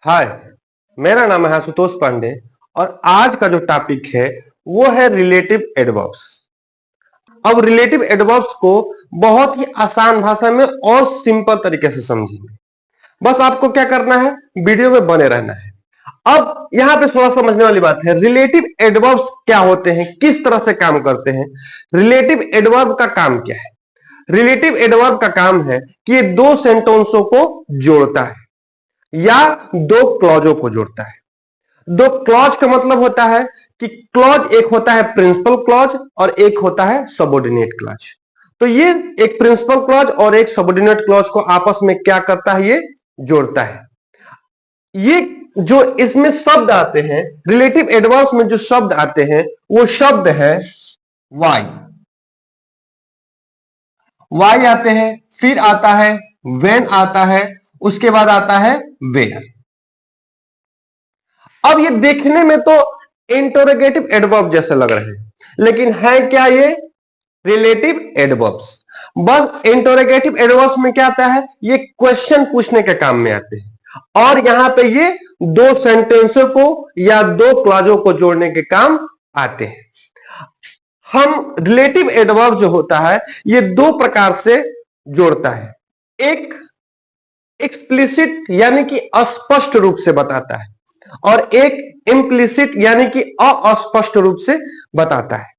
हाय, मेरा नाम है आशुतोष पांडे और आज का जो टॉपिक है वो है रिलेटिव एडवर्ब्स। अब रिलेटिव एडवर्ब्स को बहुत ही आसान भाषा में और सिंपल तरीके से समझेंगे। बस आपको क्या करना है, वीडियो में बने रहना है। अब यहां पे थोड़ा समझने वाली बात है, रिलेटिव एडवर्ब्स क्या होते हैं, किस तरह से काम करते हैं। रिलेटिव एडवर्ब का काम क्या है? रिलेटिव एडवर्ब का काम है कि ये दो सेंटेंसों को जोड़ता है या दो क्लॉजों को जोड़ता है। दो क्लॉज का मतलब होता है कि क्लॉज एक होता है प्रिंसिपल क्लॉज और एक होता है सबऑर्डिनेट क्लॉज। तो ये एक प्रिंसिपल क्लॉज और एक सबऑर्डिनेट क्लॉज को आपस में क्या करता है, ये जोड़ता है। ये जो इसमें शब्द आते हैं, रिलेटिव एडवर्ब्स में जो शब्द आते हैं वो शब्द है वाई। वाई आते हैं, फिर आता है व्हेन आता है, उसके बाद आता है वेयर। अब ये देखने में तो इंटरोगेटिव एडवर्ब जैसे लग रहे हैं, लेकिन है क्या ये? Relative adverbs. बस इंटरोगेटिव एडवर्ब्स में क्या आता है, ये क्वेश्चन पूछने के काम में आते हैं और यहां पे ये दो सेंटेंसों को या दो क्लॉजों को जोड़ने के काम आते हैं। हम रिलेटिव एडवर्ब जो होता है ये दो प्रकार से जोड़ता है। एक एक्सप्लिसिट यानी कि अस्पष्ट रूप से बताता है और एक इम्प्लिसिट यानी कि अस्पष्ट रूप से बताता है।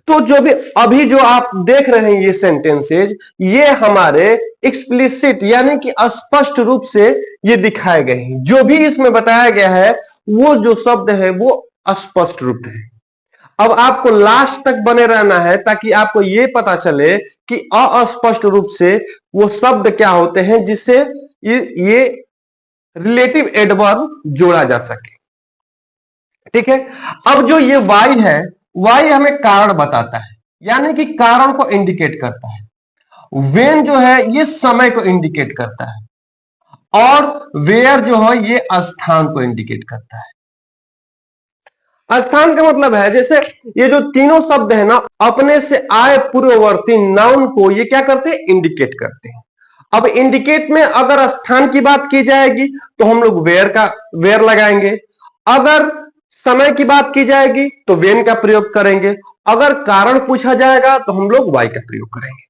तो जो भी अभी जो आप देख रहे हैं ये सेंटेंसेज, ये हमारे एक्सप्लिसिट यानी कि स्पष्ट रूप से ये दिखाए गए हैं। जो भी इसमें बताया गया है वो जो शब्द है वो स्पष्ट रूप है। अब आपको लास्ट तक बने रहना है ताकि आपको ये पता चले कि अस्पष्ट रूप से वो शब्द क्या होते हैं जिससे ये रिलेटिव एडवर्ब जोड़ा जा सके। ठीक है, अब जो ये वाई है, वाई हमें कारण बताता है यानी कि कारण को इंडिकेट करता है। वेन जो है ये समय को इंडिकेट करता है और वेयर जो है ये स्थान को इंडिकेट करता है। स्थान का मतलब है जैसे ये जो तीनों शब्द है ना, अपने से आए पूर्ववर्ती नाउन को ये क्या करते हैं, इंडिकेट करते हैं। अब इंडिकेट में अगर स्थान की बात की जाएगी तो हम लोग वेयर लगाएंगे, अगर समय की बात की जाएगी तो वेन का प्रयोग करेंगे, अगर कारण पूछा जाएगा तो हम लोग वाई का प्रयोग करेंगे।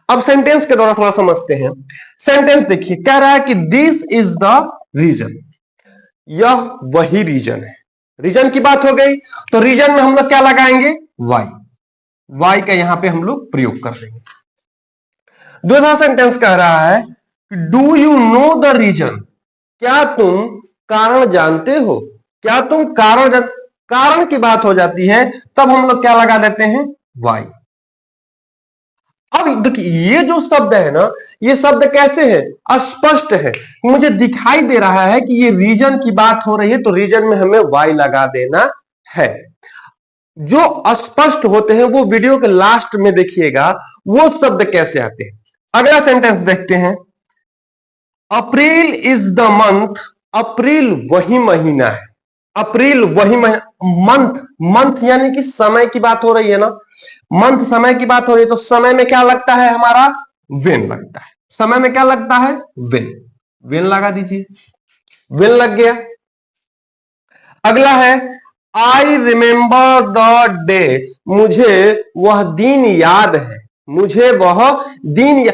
अब सेंटेंस के द्वारा थोड़ा समझते हैं। सेंटेंस देखिए, कह रहा है कि दिस इज द रीजन, यह वही रीजन है। रीजन की बात हो गई तो रीजन में हम लोग क्या लगाएंगे, वाई। वाई का यहां पे हम लोग प्रयोग कर देंगे। दूसरा सेंटेंस कह रहा है do you know the reason, क्या तुम कारण जानते हो। क्या तुम कारण की बात हो जाती है तब हम लोग क्या लगा देते हैं, वाई। अब देखिए ये जो शब्द है ना, ये शब्द कैसे है, अस्पष्ट है। मुझे दिखाई दे रहा है कि ये रीजन की बात हो रही है तो रीजन में हमें वाई लगा देना है। जो अस्पष्ट होते हैं वो वीडियो के लास्ट में देखिएगा वो शब्द कैसे आते हैं। अगला सेंटेंस देखते हैं, अप्रैल इज द मंथ, अप्रैल वही महीना है। अप्रैल वही मंथ, मंथ यानी कि समय की बात हो रही है ना, मंथ समय की बात हो रही है तो समय में क्या लगता है हमारा, वेन लगता है। समय में क्या लगता है, वेन। वेन लगा दीजिए, वेन लग गया। अगला है आई रिमेंबर द डे, मुझे वह दिन याद है। मुझे वह दिन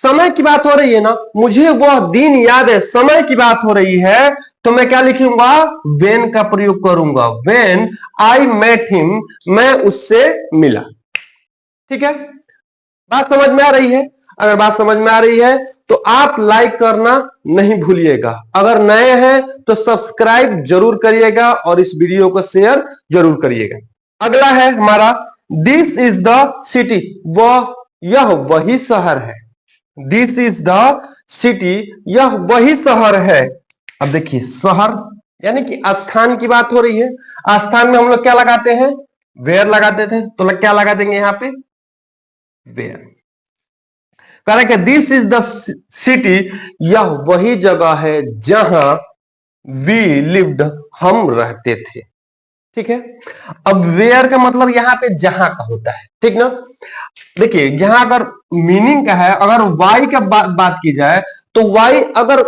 समय की बात हो रही है ना, मुझे वह दिन याद है, समय की बात हो रही है तो मैं क्या लिखूंगा, वेन का प्रयोग करूंगा। वेन आई मेट हिम, मैं उससे मिला। ठीक है, बात समझ में आ रही है? अगर बात समझ में आ रही है तो आप लाइक करना नहीं भूलिएगा। अगर नए हैं तो सब्सक्राइब जरूर करिएगा और इस वीडियो को शेयर जरूर करिएगा। अगला है हमारा दिस इज द सिटी, यह वही शहर है। दिस इज द सिटी, यह वही शहर है। अब देखिए शहर यानी कि स्थान की बात हो रही है। स्थान में हम लोग क्या लगाते हैं, वेयर लगाते थे, तो क्या लगा देंगे यहां पे, वेयर। कह रहा है दिस इज द सिटी, यह वही जगह है जहां वी लिव्ड, हम रहते थे। ठीक है, अब वेयर का मतलब यहां पे जहां का होता है, ठीक ना। देखिए यहां अगर मीनिंग का है, अगर वाई का बात की जाए तो वाई अगर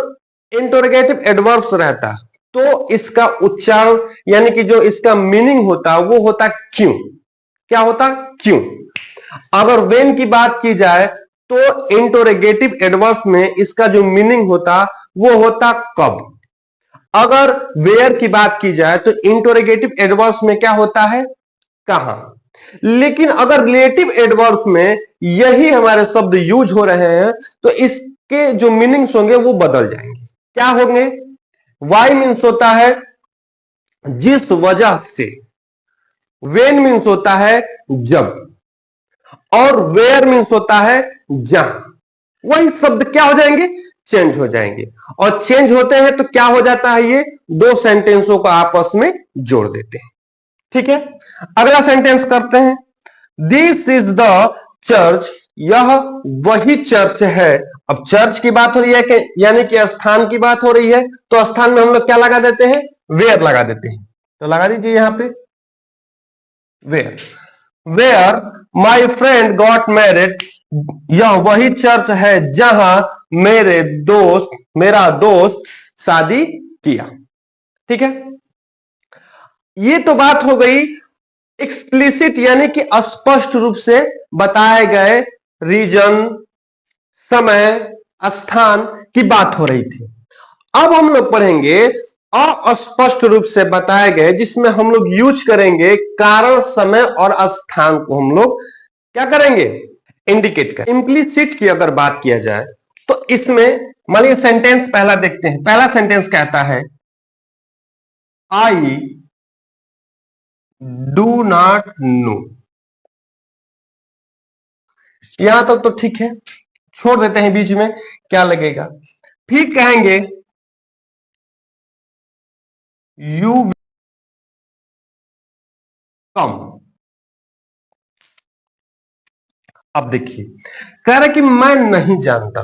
इंटरोगेटिव एडवर्ब्स रहता तो इसका उच्चारण यानी कि जो इसका मीनिंग होता वो होता क्यों। क्या होता? क्यों। अगर वेन की बात की जाए तो इंटरोगेटिव एडवर्ब्स में इसका जो मीनिंग होता वो होता कब। अगर वेयर की बात की जाए तो इंटरोगेटिव एडवर्ब्स में क्या होता है? कहां। लेकिन अगर रिलेटिव एडवर्ब्स में यही हमारे शब्द यूज हो रहे हैं तो इसके जो मीनिंग्स होंगे वो बदल जाएंगे। क्या होंगे? वाई मीन्स होता है जिस वजह से, वेन मीन्स होता है जब, और वेयर मीन्स होता है जहां। वही शब्द क्या हो जाएंगे? चेंज हो जाएंगे। और चेंज होते हैं तो क्या हो जाता है? ये दो सेंटेंसों को आपस में जोड़ देते हैं। ठीक है, अगला सेंटेंस करते हैं। दिस इज द चर्च, यह वही चर्च है। अब चर्च की बात हो रही है कि यानी कि स्थान की बात हो रही है तो स्थान में हम लोग क्या लगा देते हैं? वेयर लगा देते हैं। तो लगा दीजिए यहां पे where. Where my friend got married, यह वही चर्च है जहां मेरा दोस्त शादी किया। ठीक है, ये तो बात हो गई एक्सप्लिसिट यानी कि स्पष्ट रूप से बताए गए रीजन, समय, स्थान की बात हो रही थी। अब हम लोग पढ़ेंगे अस्पष्ट रूप से बताए गए, जिसमें हम लोग यूज करेंगे कारण, समय और स्थान को हम लोग क्या करेंगे? इंडिकेट करें। इंप्लिसिट की अगर बात किया जाए तो इसमें मानिए सेंटेंस पहला देखते हैं। पहला सेंटेंस कहता है आई डू नॉट नो। यहां तक तो ठीक है, छोड़ देते हैं बीच में, क्या लगेगा। फिर कहेंगे यू कम। अब देखिए, कह रहा कि मैं नहीं जानता,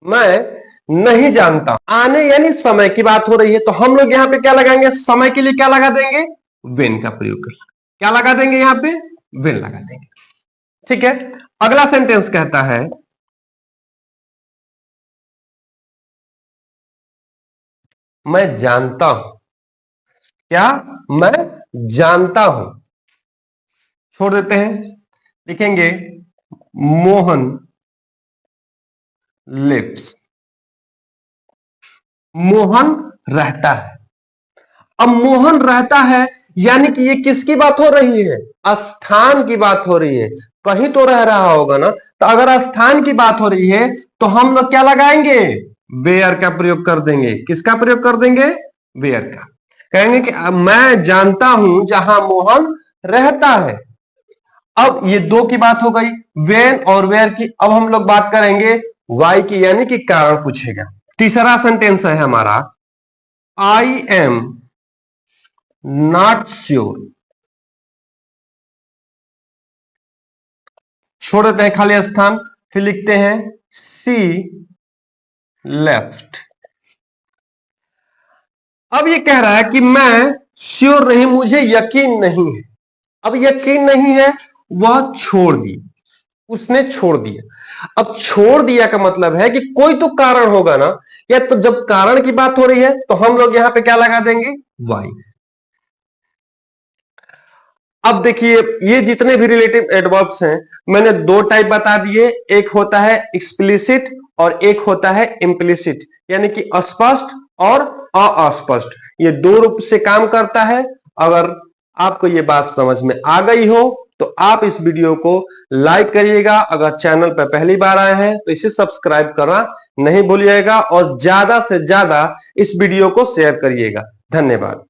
मैं नहीं जानता। आने यानी समय की बात हो रही है तो हम लोग यहां पे क्या लगाएंगे? समय के लिए क्या लगा देंगे? वेन का प्रयोग कर। क्या लगा देंगे यहां पे? वेन लगा देंगे। ठीक है, अगला सेंटेंस कहता है मैं जानता हूं। क्या? मैं जानता हूं। छोड़ देते हैं, लिखेंगे मोहन लिव्स। मोहन रहता है। अब मोहन रहता है यानी कि ये किसकी बात हो रही है? स्थान की बात हो रही है। कहीं तो रह रहा होगा ना, तो अगर स्थान की बात हो रही है तो हम लोग क्या लगाएंगे? वेयर का प्रयोग कर देंगे। किसका प्रयोग कर देंगे? वेयर का। कहेंगे कि मैं जानता हूं जहां मोहन रहता है। अब ये दो की बात हो गई, वेन और वेयर की। अब हम लोग बात करेंगे वाई की, यानी कि कारण पूछेगा। तीसरा सेंटेंस है हमारा आई एम नॉट श्योर। छोड़ देते हैं खाली स्थान, फिर लिखते हैं सी लेफ्ट। अब ये कह रहा है कि मैं श्योर नहीं, मुझे यकीन नहीं है। अब यकीन नहीं है, वह छोड़ दी, उसने छोड़ दिया। अब छोड़ दिया का मतलब है कि कोई तो कारण होगा ना, या तो जब कारण की बात हो रही है तो हम लोग यहां पे क्या लगा देंगे? वाई। अब देखिए, ये जितने भी रिलेटिव एडवर्ब्स हैं मैंने दो टाइप बता दिए। एक होता है एक्सप्लिसिट और एक होता है इम्प्लिसिट, यानी कि स्पष्ट और अस्पष्ट। ये दो रूप से काम करता है। अगर आपको ये बात समझ में आ गई हो तो आप इस वीडियो को लाइक करिएगा। अगर चैनल पर पहली बार आए हैं तो इसे सब्सक्राइब करना नहीं भूलिएगा और ज्यादा से ज्यादा इस वीडियो को शेयर करिएगा। धन्यवाद।